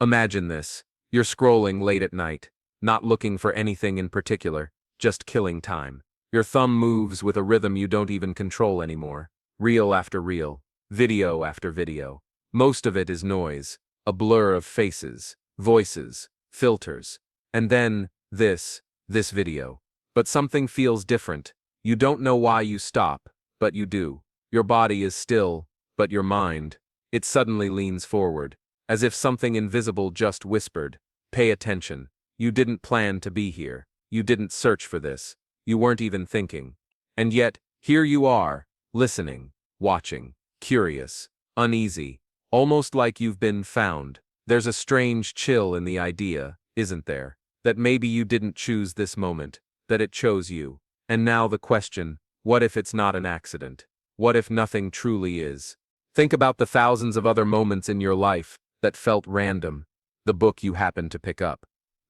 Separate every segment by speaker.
Speaker 1: Imagine this. You're scrolling late at night, not looking for anything in particular, just killing time. Your thumb moves with a rhythm you don't even control anymore. Reel after reel, video after video. Most of it is noise, a blur of faces, voices, filters. And then, this video. But something feels different. You don't know why you stop, but you do. Your body is still, but your mind, it suddenly leans forward, as if something invisible just whispered, "Pay attention. You didn't plan to be here. You didn't search for this. You weren't even thinking." And yet, here you are, listening, watching, curious, uneasy, almost like you've been found. There's a strange chill in the idea, isn't there? That maybe you didn't choose this moment, that it chose you. And now the question, what if it's not an accident? What if nothing truly is? Think about the thousands of other moments in your life that felt random. The book you happened to pick up.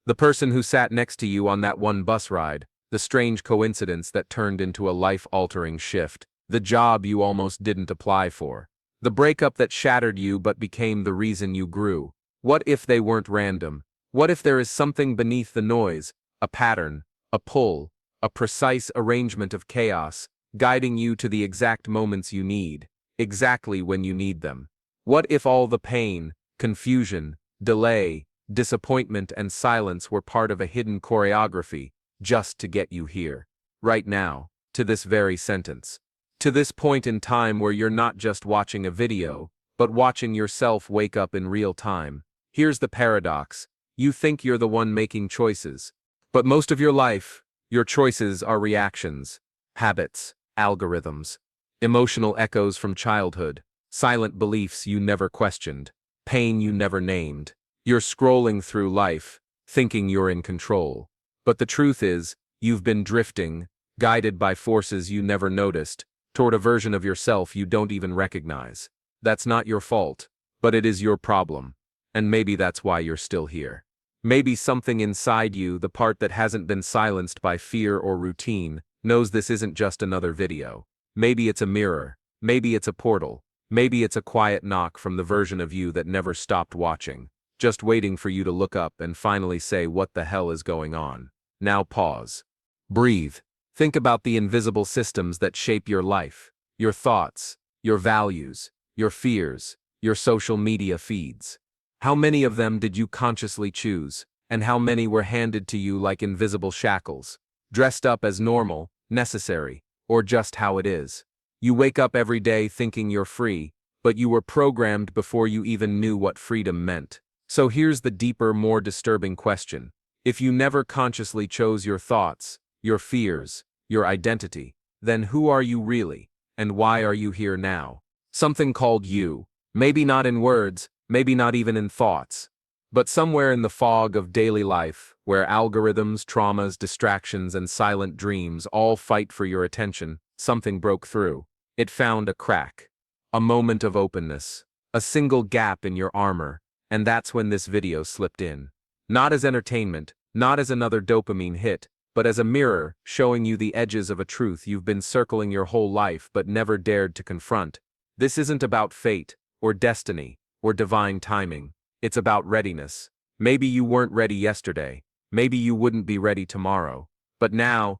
Speaker 1: The person who sat next to you on that one bus ride. The strange coincidence that turned into a life-altering shift. The job you almost didn't apply for. The breakup that shattered you but became the reason you grew. What if they weren't random? What if there is something beneath the noise, a pattern, a pull, a precise arrangement of chaos, guiding you to the exact moments you need, exactly when you need them? What if all the pain, confusion, delay, disappointment and silence were part of a hidden choreography, just to get you here, right now, to this very sentence? To this point in time where you're not just watching a video, but watching yourself wake up in real time. Here's the paradox. You think you're the one making choices. But most of your life, your choices are reactions, habits, algorithms, emotional echoes from childhood, silent beliefs you never questioned, pain you never named. You're scrolling through life, thinking you're in control. But the truth is, you've been drifting, guided by forces you never noticed, toward a version of yourself you don't even recognize. That's not your fault, but it is your problem. And maybe that's why you're still here. Maybe something inside you, the part that hasn't been silenced by fear or routine, knows this isn't just another video. Maybe it's a mirror. Maybe it's a portal. Maybe it's a quiet knock from the version of you that never stopped watching, just waiting for you to look up and finally say, "What the hell is going on?" Now pause. Breathe. Think about the invisible systems that shape your life, your thoughts, your values, your fears, your social media feeds. How many of them did you consciously choose, and how many were handed to you like invisible shackles, dressed up as normal, necessary, or just how it is? You wake up every day thinking you're free, but you were programmed before you even knew what freedom meant. So here's the deeper, more disturbing question. If you never consciously chose your thoughts, your fears, your identity, then who are you really, and why are you here now? Something called you, maybe not in words, maybe not even in thoughts, but somewhere in the fog of daily life, where algorithms, traumas, distractions, and silent dreams all fight for your attention, something broke through. It found a crack, a moment of openness, a single gap in your armor, and that's when this video slipped in. Not as entertainment, not as another dopamine hit, but as a mirror showing you the edges of a truth you've been circling your whole life but never dared to confront. This isn't about fate, or destiny, or divine timing. It's about readiness. Maybe you weren't ready yesterday. Maybe you wouldn't be ready tomorrow. But now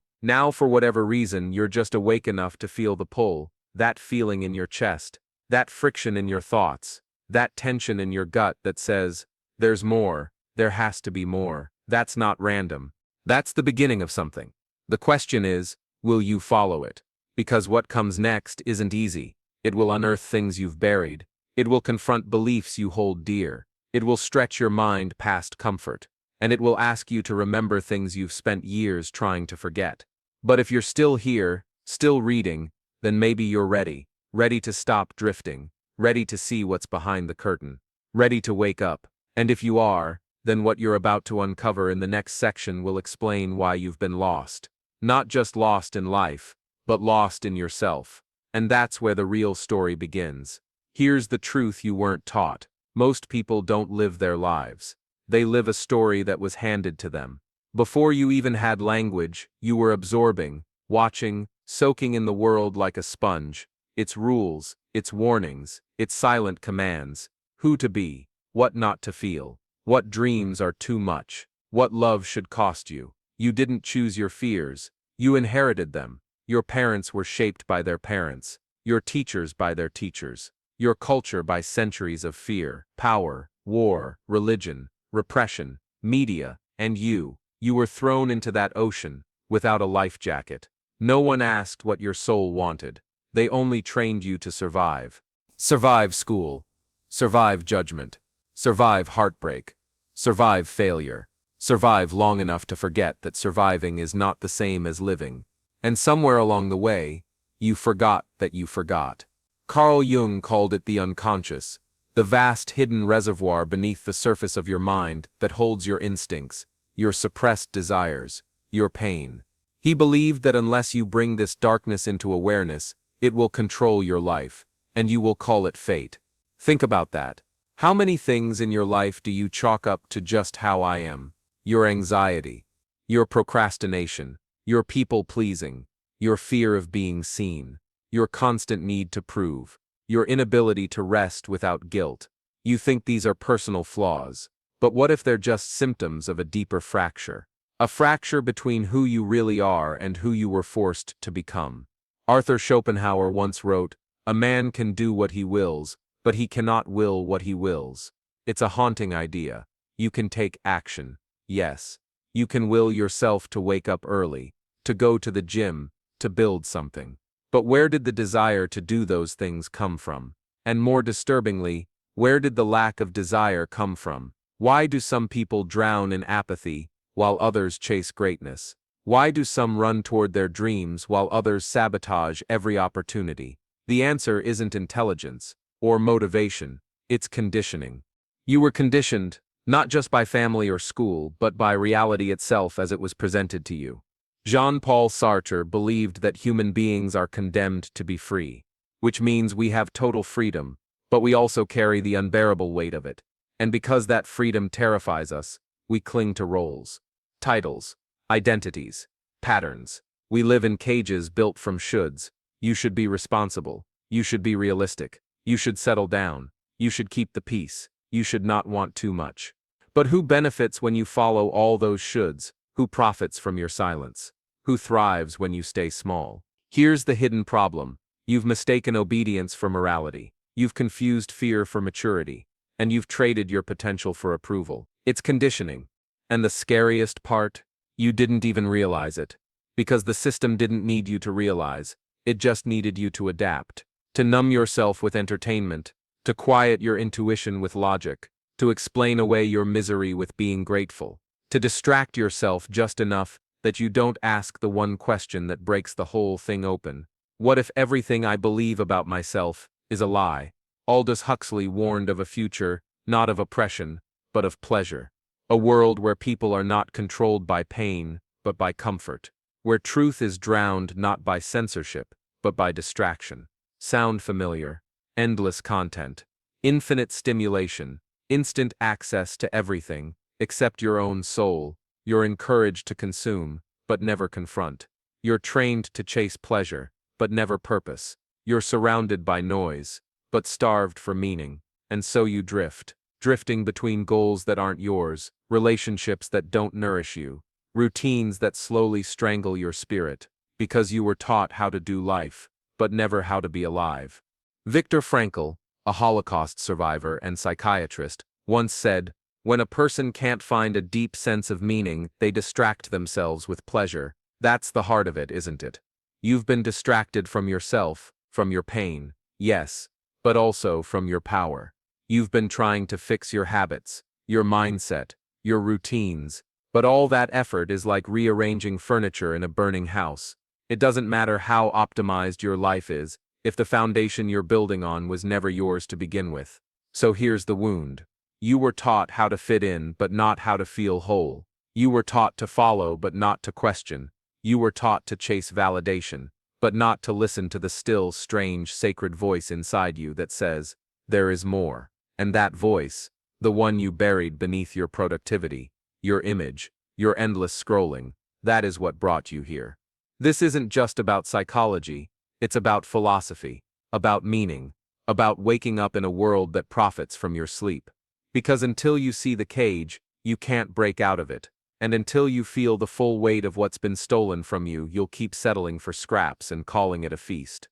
Speaker 1: for whatever reason, you're just awake enough to feel the pull, that feeling in your chest, that friction in your thoughts, that tension in your gut that says, there's more, there has to be more. That's not random. That's the beginning of something. The question is, will you follow it? Because what comes next isn't easy. It will unearth things you've buried. It will confront beliefs you hold dear. It will stretch your mind past comfort. And it will ask you to remember things you've spent years trying to forget. But if you're still here, still reading, then maybe you're ready. Ready to stop drifting. Ready to see what's behind the curtain. Ready to wake up. And if you are, then what you're about to uncover in the next section will explain why you've been lost. Not just lost in life, but lost in yourself. And that's where the real story begins. Here's the truth you weren't taught. Most people don't live their lives. They live a story that was handed to them. Before you even had language, you were absorbing, watching, soaking in the world like a sponge. Its rules, its warnings, its silent commands. Who to be, what not to feel, What dreams are too much? What love should cost you? You didn't choose your fears. You inherited them. Your parents were shaped by their parents. Your teachers by their teachers. Your culture by centuries of fear, power, war, religion, repression, media, and you. You were thrown into that ocean, without a life jacket. No one asked what your soul wanted. They only trained you to survive. Survive school. Survive judgment. Survive heartbreak. Survive failure. Survive long enough to forget that surviving is not the same as living. And somewhere along the way, you forgot that you forgot. Carl Jung called it the unconscious, the vast hidden reservoir beneath the surface of your mind that holds your instincts, your suppressed desires, your pain. He believed that unless you bring this darkness into awareness, it will control your life, and you will call it fate. Think about that. How many things in your life do you chalk up to just how I am? Your anxiety, your procrastination, your people-pleasing, your fear of being seen, your constant need to prove, your inability to rest without guilt. You think these are personal flaws, but what if they're just symptoms of a deeper fracture? A fracture between who you really are and who you were forced to become. Arthur Schopenhauer once wrote, "A man can do what he wills, but he cannot will what he wills." It's a haunting idea. You can take action. Yes. You can will yourself to wake up early, to go to the gym, to build something. But where did the desire to do those things come from? And more disturbingly, where did the lack of desire come from? Why do some people drown in apathy, while others chase greatness? Why do some run toward their dreams while others sabotage every opportunity? The answer isn't intelligence or motivation, it's conditioning. You were conditioned, not just by family or school, but by reality itself as it was presented to you. Jean-Paul Sartre believed that human beings are condemned to be free, which means we have total freedom, but we also carry the unbearable weight of it. And because that freedom terrifies us, we cling to roles, titles, identities, patterns. We live in cages built from shoulds. You should be responsible. You should be realistic. You should settle down. You should keep the peace. You should not want too much. But who benefits when you follow all those shoulds? Who profits from your silence? Who thrives when you stay small? Here's the hidden problem. You've mistaken obedience for morality. You've confused fear for maturity. And you've traded your potential for approval. It's conditioning. And the scariest part? You didn't even realize it. Because the system didn't need you to realize. It just needed you to adapt. To numb yourself with entertainment. To quiet your intuition with logic. To explain away your misery with being grateful. To distract yourself just enough that you don't ask the one question that breaks the whole thing open. What if everything I believe about myself is a lie? Aldous Huxley warned of a future, not of oppression, but of pleasure. A world where people are not controlled by pain, but by comfort. Where truth is drowned not by censorship, but by distraction. Sound familiar? Endless content. Infinite stimulation. Instant access to everything, except your own soul. You're encouraged to consume, but never confront. You're trained to chase pleasure, but never purpose. You're surrounded by noise, but starved for meaning. And so you drift, drifting between goals that aren't yours, relationships that don't nourish you, routines that slowly strangle your spirit, because you were taught how to do life, but never how to be alive. Viktor Frankl, a Holocaust survivor and psychiatrist, once said, "When a person can't find a deep sense of meaning, they distract themselves with pleasure. That's the heart of it, isn't it? You've been distracted from yourself, from your pain, yes, but also from your power. You've been trying to fix your habits, your mindset, your routines, but all that effort is like rearranging furniture in a burning house. It doesn't matter how optimized your life is, if the foundation you're building on was never yours to begin with. So here's the wound. You were taught how to fit in, but not how to feel whole. You were taught to follow, but not to question. You were taught to chase validation, but not to listen to the still, strange, sacred voice inside you that says, there is more. And that voice, the one you buried beneath your productivity, your image, your endless scrolling, that is what brought you here. This isn't just about psychology, it's about philosophy, about meaning, about waking up in a world that profits from your sleep. Because until you see the cage, you can't break out of it. And until you feel the full weight of what's been stolen from you, you'll keep settling for scraps and calling it a feast.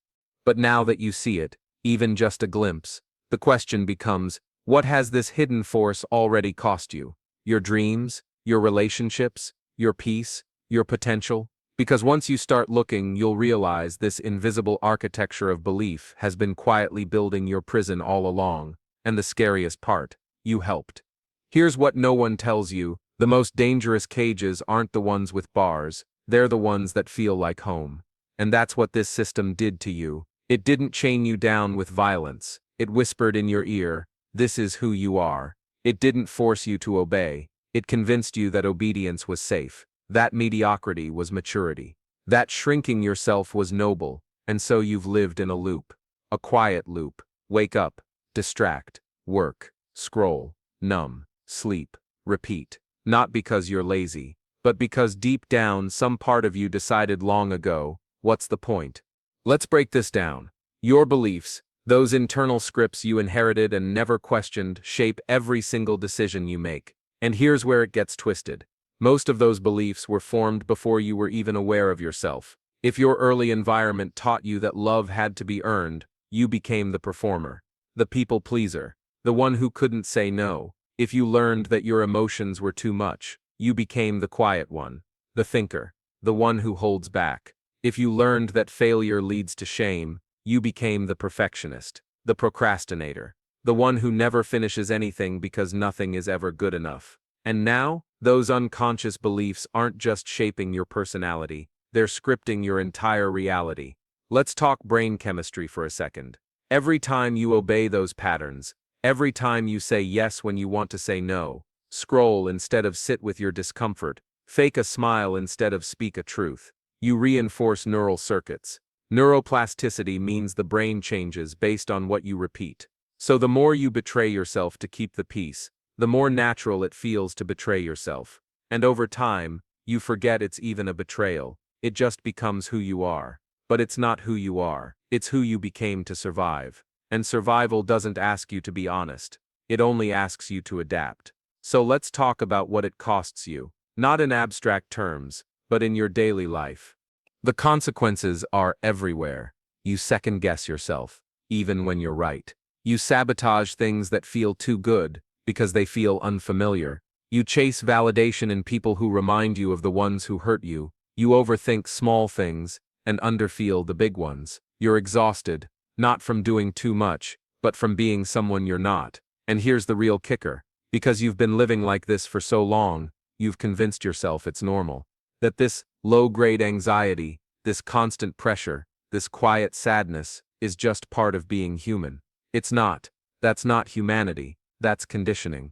Speaker 1: But now that you see it, even just a glimpse, the question becomes, what has this hidden force already cost you? Your dreams, your relationships, your peace, your potential? Because once you start looking, you'll realize this invisible architecture of belief has been quietly building your prison all along, and the scariest part, you helped. Here's what no one tells you: the most dangerous cages aren't the ones with bars, they're the ones that feel like home. And that's what this system did to you. It didn't chain you down with violence. It whispered in your ear, "This is who you are." It didn't force you to obey. It convinced you that obedience was safe, that mediocrity was maturity, that shrinking yourself was noble, and so you've lived in a loop. A quiet loop. Wake up, distract, work, scroll, numb, sleep, repeat. Not because you're lazy, but because deep down some part of you decided long ago, what's the point? Let's break this down. Your beliefs, those internal scripts you inherited and never questioned, shape every single decision you make. And here's where it gets twisted. Most of those beliefs were formed before you were even aware of yourself. If your early environment taught you that love had to be earned, you became the performer, the people pleaser, the one who couldn't say no. If you learned that your emotions were too much, you became the quiet one, the thinker, the one who holds back. If you learned that failure leads to shame, you became the perfectionist, the procrastinator, the one who never finishes anything because nothing is ever good enough. And now, those unconscious beliefs aren't just shaping your personality, they're scripting your entire reality. Let's talk brain chemistry for a second. Every time you obey those patterns, every time you say yes when you want to say no, scroll instead of sit with your discomfort, fake a smile instead of speak a truth, you reinforce neural circuits. Neuroplasticity means the brain changes based on what you repeat. So the more you betray yourself to keep the peace, the more natural it feels to betray yourself. And over time, you forget it's even a betrayal. It just becomes who you are. But it's not who you are, it's who you became to survive. And survival doesn't ask you to be honest. It only asks you to adapt. So let's talk about what it costs you, not in abstract terms, but in your daily life. The consequences are everywhere. You second-guess yourself, even when you're right. You sabotage things that feel too good, because they feel unfamiliar. You chase validation in people who remind you of the ones who hurt you. You overthink small things, and underfeel the big ones. You're exhausted, not from doing too much, but from being someone you're not. And here's the real kicker. Because you've been living like this for so long, you've convinced yourself it's normal. That this low-grade anxiety, this constant pressure, this quiet sadness, is just part of being human. It's not. That's not humanity. That's conditioning.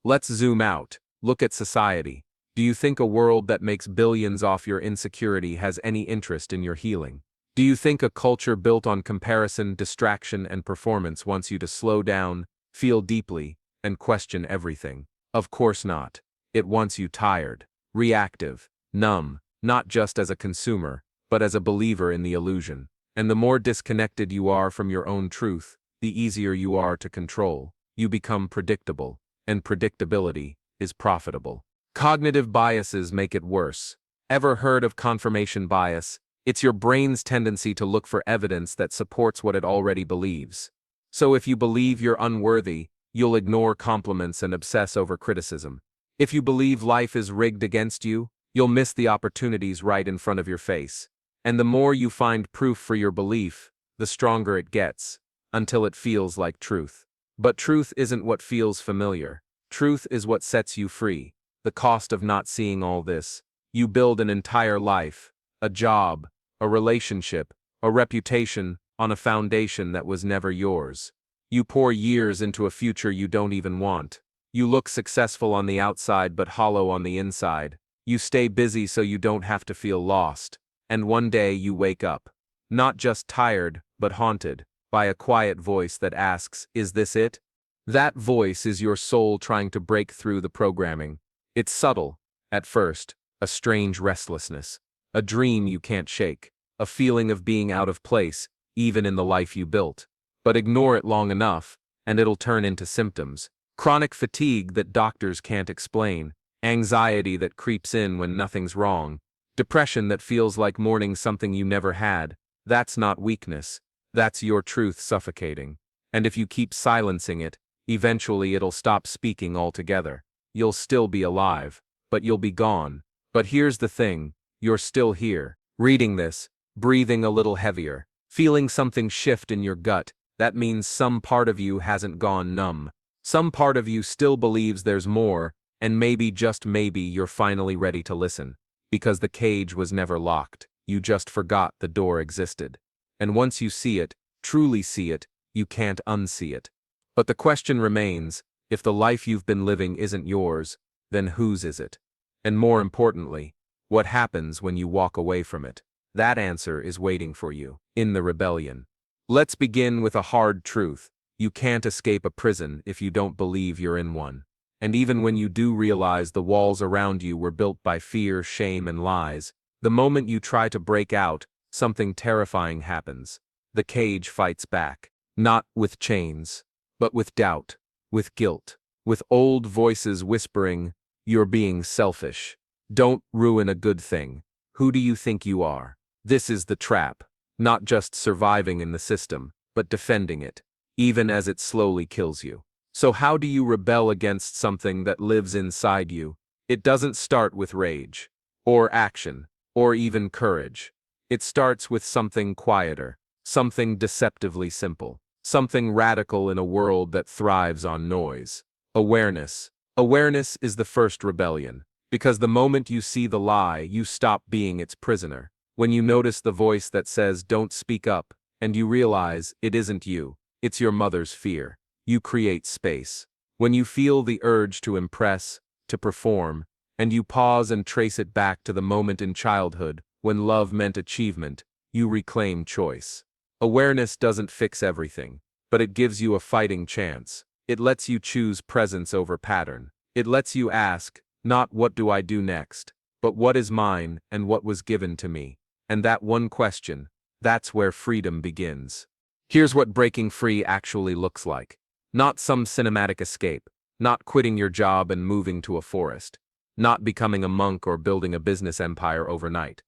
Speaker 1: Let's zoom out. Look at society. Do you think a world that makes billions off your insecurity has any interest in your healing? Do you think a culture built on comparison, distraction, and performance wants you to slow down, feel deeply, and question everything? Of course not. It wants you tired, reactive, numb, not just as a consumer, but as a believer in the illusion. And the more disconnected you are from your own truth, the easier you are to control. You become predictable, and predictability is profitable. Cognitive biases make it worse. Ever heard of confirmation bias? It's your brain's tendency to look for evidence that supports what it already believes. So if you believe you're unworthy, you'll ignore compliments and obsess over criticism. If you believe life is rigged against you, you'll miss the opportunities right in front of your face. And the more you find proof for your belief, the stronger it gets, until it feels like truth. But truth isn't what feels familiar. Truth is what sets you free. The cost of not seeing all this. You build an entire life, a job, a relationship, a reputation, on a foundation that was never yours. You pour years into a future you don't even want. You look successful on the outside but hollow on the inside. You stay busy so you don't have to feel lost. And one day you wake up, not just tired, but haunted, by a quiet voice that asks, "Is this it?" That voice is your soul trying to break through the programming. It's subtle, at first, a strange restlessness, a dream you can't shake, a feeling of being out of place, even in the life you built. But ignore it long enough, and it'll turn into symptoms: Chronic fatigue that doctors can't explain, anxiety that creeps in when nothing's wrong, depression that feels like mourning something you never had. That's not weakness. That's your truth suffocating. And if you keep silencing it, eventually it'll stop speaking altogether. You'll still be alive, but you'll be gone. But here's the thing, you're still here, reading this, breathing a little heavier, feeling something shift in your gut. That means some part of you hasn't gone numb. Some part of you still believes there's more, and maybe, just maybe, you're finally ready to listen. Because the cage was never locked, you just forgot the door existed. And once you see it, truly see it, you can't unsee it. But the question remains, if the life you've been living isn't yours, then whose is it? And more importantly, what happens when you walk away from it? That answer is waiting for you, in the rebellion. Let's begin with a hard truth. You can't escape a prison if you don't believe you're in one. And even when you do realize the walls around you were built by fear, shame, and lies, the moment you try to break out, something terrifying happens. The cage fights back, not with chains, but with doubt, with guilt, with old voices whispering, "You're being selfish. Don't ruin a good thing. Who do you think you are?" This is the trap, not just surviving in the system, but defending it, even as it slowly kills you. So how do you rebel against something that lives inside you? It doesn't start with rage, or action, or even courage. It starts with something quieter, something deceptively simple, something radical in a world that thrives on noise. Awareness. Awareness is the first rebellion, because the moment you see the lie, you stop being its prisoner. When you notice the voice that says, "Don't speak up," and you realize it isn't you, it's your mother's fear, you create space. When you feel the urge to impress, to perform, and you pause and trace it back to the moment in childhood when love meant achievement, you reclaim choice. Awareness doesn't fix everything, but it gives you a fighting chance. It lets you choose presence over pattern. It lets you ask, not "What do I do next?" but "What is mine and what was given to me?" And that one question, that's where freedom begins. Here's what breaking free actually looks like. Not some cinematic escape, not quitting your job and moving to a forest, not becoming a monk or building a business empire overnight.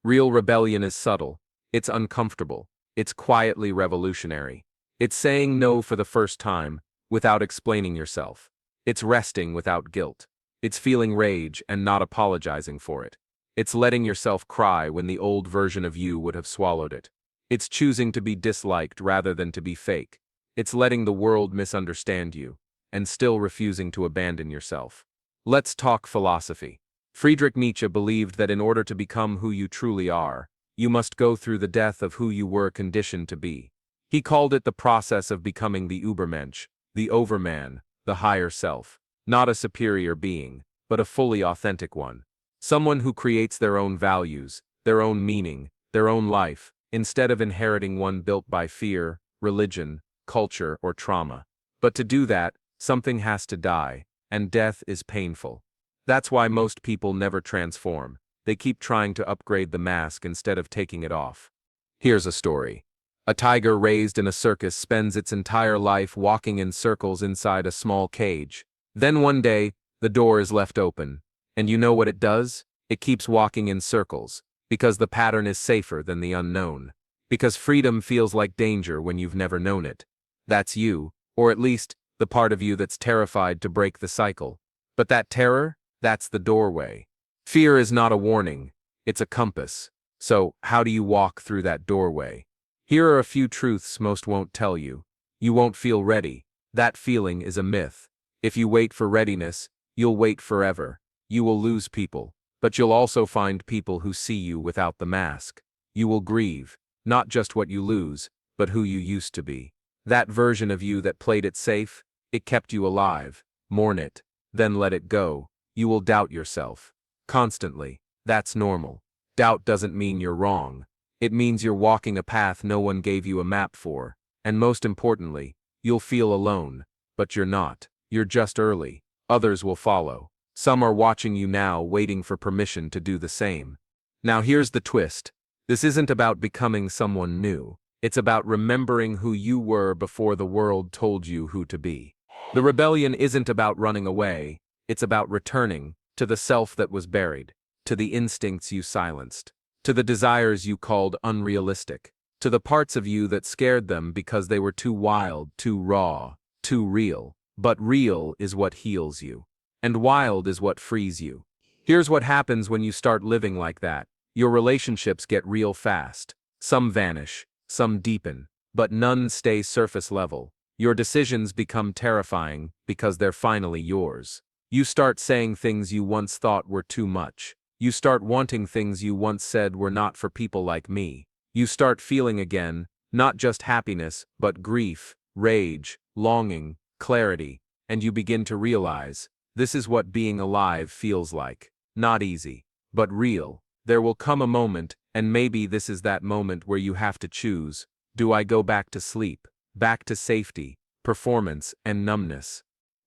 Speaker 1: Real rebellion is subtle, it's uncomfortable, it's quietly revolutionary. It's saying no for the first time, without explaining yourself. It's resting without guilt. It's feeling rage and not apologizing for it. It's letting yourself cry when the old version of you would have swallowed it. It's choosing to be disliked rather than to be fake. It's letting the world misunderstand you, and still refusing to abandon yourself. Let's talk philosophy. Friedrich Nietzsche believed that in order to become who you truly are, you must go through the death of who you were conditioned to be. He called it the process of becoming the Übermensch, the overman, the higher self. Not a superior being, but a fully authentic one. Someone who creates their own values, their own meaning, their own life, instead of inheriting one built by fear, religion, culture, or trauma. But to do that, something has to die, and death is painful. That's why most people never transform. They keep trying to upgrade the mask instead of taking it off. Here's a story. A tiger raised in a circus spends its entire life walking in circles inside a small cage. Then one day, the door is left open. And you know what it does? It keeps walking in circles, because the pattern is safer than the unknown. Because freedom feels like danger when you've never known it. That's you, or at least, the part of you that's terrified to break the cycle. But that terror? That's the doorway. Fear is not a warning, it's a compass. So, how do you walk through that doorway? Here are a few truths most won't tell you. You won't feel ready. That feeling is a myth. If you wait for readiness, you'll wait forever. You will lose people, but you'll also find people who see you without the mask. You will grieve, not just what you lose, but who you used to be. That version of you that played it safe, it kept you alive. Mourn it, then let it go. You will doubt yourself. Constantly. That's normal. Doubt doesn't mean you're wrong. It means you're walking a path no one gave you a map for. And most importantly, you'll feel alone. But you're not. You're just early. Others will follow. Some are watching you now, waiting for permission to do the same. Now here's the twist. This isn't about becoming someone new. It's about remembering who you were before the world told you who to be. The rebellion isn't about running away, it's about returning to the self that was buried, to the instincts you silenced, to the desires you called unrealistic, to the parts of you that scared them because they were too wild, too raw, too real. But real is what heals you, and wild is what frees you. Here's what happens when you start living like that. Your relationships get real fast. Some vanish, some deepen, but none stay surface level. Your decisions become terrifying because they're finally yours. You start saying things you once thought were too much. You start wanting things you once said were not for people like me. You start feeling again, not just happiness, but grief, rage, longing, clarity, and you begin to realize, this is what being alive feels like. Not easy, but real. There will come a moment, and maybe this is that moment where you have to choose. Do I go back to sleep, back to safety, performance, and numbness?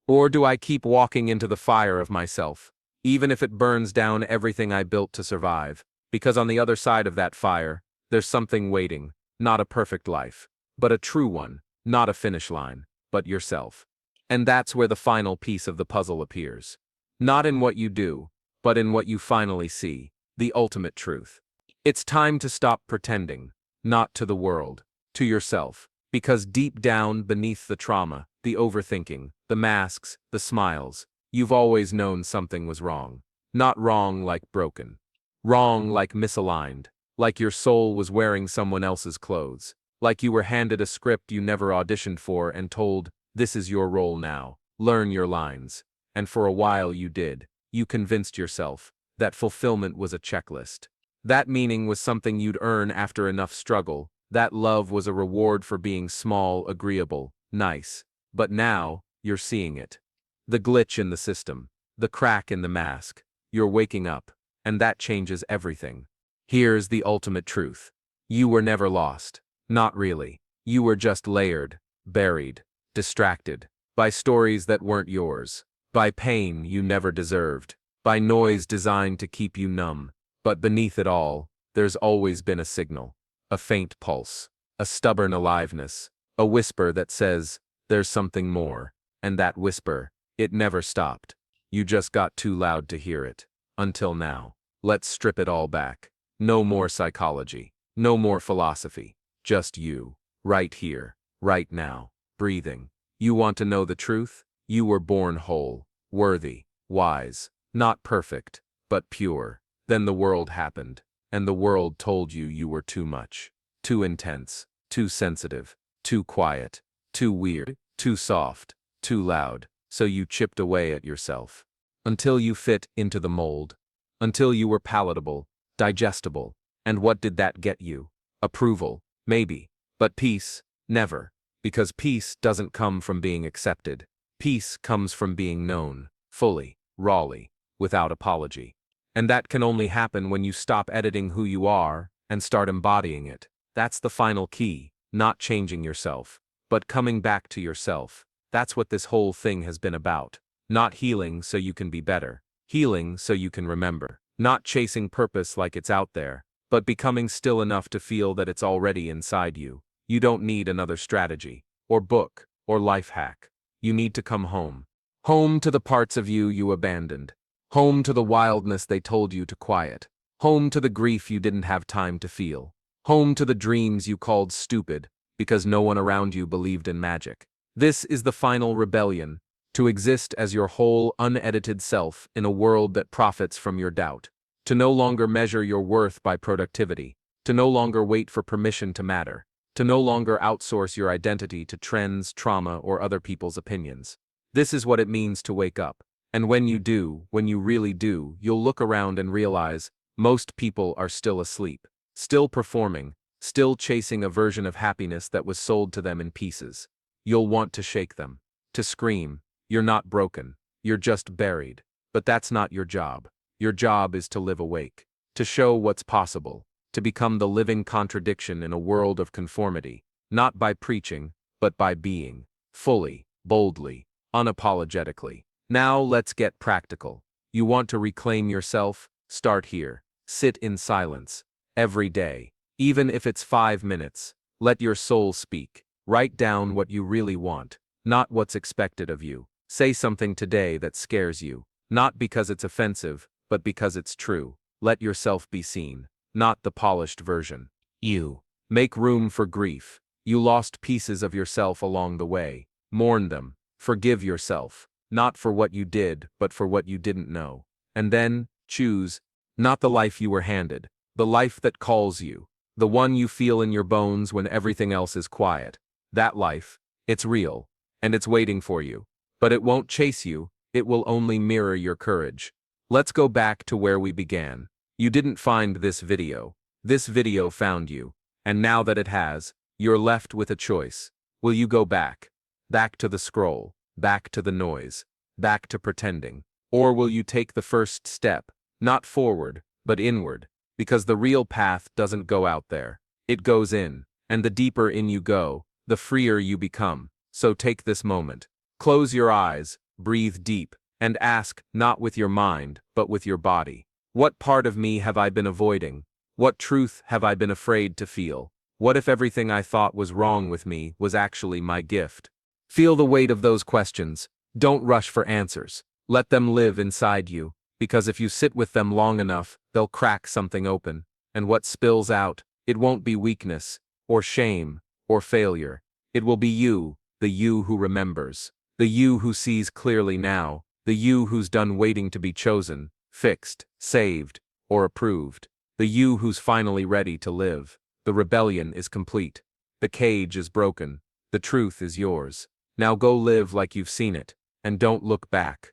Speaker 1: Or do I keep walking into the fire of myself, even if it burns down everything I built to survive? Because on the other side of that fire, there's something waiting, not a perfect life, but a true one, not a finish line, but yourself. And that's where the final piece of the puzzle appears. Not in what you do, but in what you finally see, the ultimate truth. It's time to stop pretending, not to the world, to yourself, because deep down beneath the trauma, the overthinking, the masks, the smiles, you've always known something was wrong. Not wrong like broken. Wrong like misaligned. Like your soul was wearing someone else's clothes. Like you were handed a script you never auditioned for and told, this is your role now. Learn your lines. And for a while you did. You convinced yourself that fulfillment was a checklist. That meaning was something you'd earn after enough struggle. That love was a reward for being small, agreeable, nice. But now, you're seeing it. The glitch in the system. The crack in the mask. You're waking up. And that changes everything. Here's the ultimate truth. You were never lost. Not really. You were just layered, buried, distracted. By stories that weren't yours. By pain you never deserved. By noise designed to keep you numb. But beneath it all, there's always been a signal. A faint pulse. A stubborn aliveness. A whisper that says, there's something more. And that whisper, it never stopped. You just got too loud to hear it. Until now. Let's strip it all back. No more psychology. No more philosophy. Just you. Right here. Right now. Breathing. You want to know the truth? You were born whole. Worthy. Wise. Not perfect. But pure. Then the world happened. And the world told you you were too much. Too intense. Too sensitive. Too quiet. Too weird. Too soft. Too loud. So you chipped away at yourself. Until you fit into the mold. Until you were palatable, digestible. And what did that get you? Approval, maybe. But peace, never. Because peace doesn't come from being accepted. Peace comes from being known, fully, rawly, without apology. And that can only happen when you stop editing who you are and start embodying it. That's the final key, not changing yourself, but coming back to yourself. That's what this whole thing has been about. Not healing so you can be better. Healing so you can remember. Not chasing purpose like it's out there, but becoming still enough to feel that it's already inside you. You don't need another strategy, or book, or life hack. You need to come home. Home to the parts of you you abandoned. Home to the wildness they told you to quiet. Home to the grief you didn't have time to feel. Home to the dreams you called stupid, because no one around you believed in magic. This is the final rebellion. To exist as your whole, unedited self in a world that profits from your doubt. To no longer measure your worth by productivity. To no longer wait for permission to matter. To no longer outsource your identity to trends, trauma, or other people's opinions. This is what it means to wake up. And when you do, when you really do, you'll look around and realize, most people are still asleep. Still performing. Still chasing a version of happiness that was sold to them in pieces. You'll want to shake them. To scream. You're not broken. You're just buried. But that's not your job. Your job is to live awake. To show what's possible. To become the living contradiction in a world of conformity. Not by preaching, but by being. Fully, boldly, unapologetically. Now let's get practical. You want to reclaim yourself? Start here. Sit in silence. Every day. Even if it's 5 minutes. Let your soul speak. Write down what you really want. not what's expected of you. Say something today that scares you, not because it's offensive, but because it's true. Let yourself be seen, not the polished version. You. Make room for grief. You lost pieces of yourself along the way. Mourn them. Forgive yourself, not for what you did, but for what you didn't know. And then, choose, not the life you were handed, the life that calls you, the one you feel in your bones when everything else is quiet. That life, it's real, and it's waiting for you. But it won't chase you, it will only mirror your courage. Let's go back to where we began. You didn't find this video. This video found you. And now that it has, you're left with a choice. Will you go back? Back to the scroll, back to the noise, back to pretending? Or will you take the first step, not forward, but inward? Because the real path doesn't go out there. It goes in, and the deeper in you go, the freer you become. So take this moment. Close your eyes, breathe deep, and ask, not with your mind, but with your body. What part of me have I been avoiding? What truth have I been afraid to feel? What if everything I thought was wrong with me was actually my gift? Feel the weight of those questions. Don't rush for answers. Let them live inside you, because if you sit with them long enough, they'll crack something open. And what spills out, it won't be weakness, or shame, or failure. It will be you, the you who remembers, the you who sees clearly now, the you who's done waiting to be chosen, fixed, saved, or approved, the you who's finally ready to live. The rebellion is complete. The cage is broken. The truth is yours. Now go live like you've seen it, and don't look back.